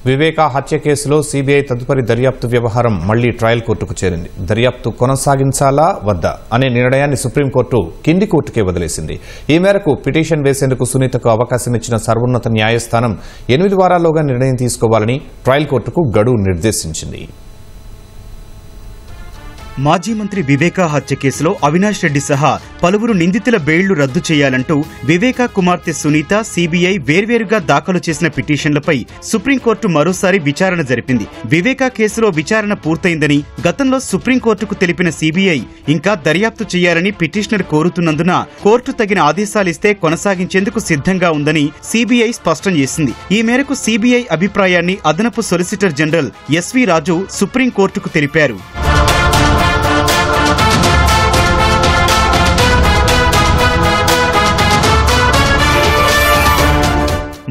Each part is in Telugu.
వివేకా హత్య కేసులో సీబీఐ తదుపరి దర్యాప్తు వ్యవహారం మళ్లీ ట్రయల్ కోర్టుకు చేరింది. దర్యాప్తు కొనసాగించాలా వద్దా అనే నిర్ణయాన్ని సుప్రీంకోర్టు కింది కోర్టుకే వదిలేసింది. ఈ మేరకు పిటిషన్ వేసేందుకు సునీతకు అవకాశం ఇచ్చిన సర్వోన్నత న్యాయస్థానం 8 వారాల్లోగా నిర్ణయం తీసుకోవాలని ట్రయల్ కోర్టుకు గడువు నిర్దేశించింది. మాజీ మంత్రి వివేకా హత్య కేసులో అవినాష్ రెడ్డి సహా పలువురు నిందితుల బెయిళ్లు రద్దు చేయాలంటూ వివేకా కుమార్తె సునీత, సీబీఐ వేర్వేరుగా దాఖలు చేసిన పిటిషన్లపై సుప్రీంకోర్టు మరోసారి విచారణ జరిపింది. వివేకా కేసులో విచారణ పూర్తయిందని గతంలో సుప్రీంకోర్టుకు తెలిపిన సీబీఐ ఇంకా దర్యాప్తు చేయాలని పిటిషనర్ కోరుతున్నందున కోర్టు తగిన ఆదేశాలిస్తే కొనసాగించేందుకు సిద్ధంగా ఉందని సీబీఐ స్పష్టం చేసింది. ఈ మేరకు సీబీఐ అభిప్రాయాన్ని అదనపు సొలిసిటర్ జనరల్ ఎస్వీ రాజు సుప్రీంకోర్టుకు తెలిపారు.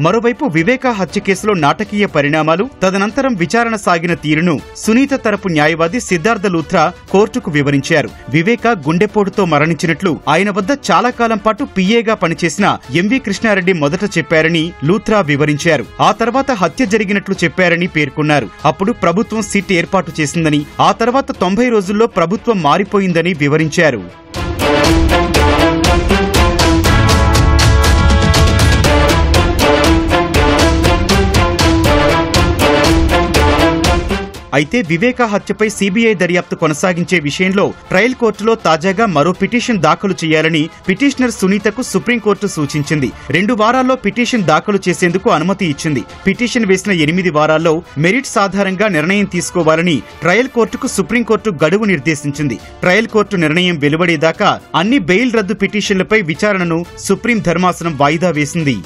మరోవైపు వివేకా హత్య కేసులో నాటకీయ పరిణామాలు, తదనంతరం విచారణ సాగిన తీరును సునీత తరపు న్యాయవాది సిద్ధార్థ లూథ్రా కోర్టుకు వివరించారు. వివేకా గుండెపోటుతో మరణించినట్లు ఆయన వద్ద చాలా కాలం పాటు పీఏగా పనిచేసిన ఎంవి కృష్ణారెడ్డి మొదట చెప్పారని లూథ్రా వివరించారు. ఆ తర్వాత హత్య జరిగినట్లు చెప్పారని పేర్కొన్నారు. అప్పుడు ప్రభుత్వం సిట్ ఏర్పాటు చేసిందని, ఆ తర్వాత 90 రోజుల్లో ప్రభుత్వం మారిపోయిందని వివరించారు. అయితే వివేకా హత్యపై సీబీఐ దర్యాప్తు కొనసాగించే విషయంలో ట్రయల్ కోర్టులో తాజాగా మరో పిటిషన్ దాఖలు చేయాలని పిటిషనర్ సునీతకు సుప్రీంకోర్టు సూచించింది. 2 వారాల్లో పిటిషన్ దాఖలు చేసేందుకు అనుమతి ఇచ్చింది. పిటిషన్ వేసిన 8 వారాల్లో మెరిట్స్ ఆధారంగా నిర్ణయం తీసుకోవాలని ట్రయల్ కోర్టుకు సుప్రీంకోర్టు గడువు నిర్దేశించింది. ట్రయల్ కోర్టు నిర్ణయం వెలువడేదాకా అన్ని బెయిల్ రద్దు పిటిషన్లపై విచారణను సుప్రీం ధర్మాసనం వాయిదా వేసింది.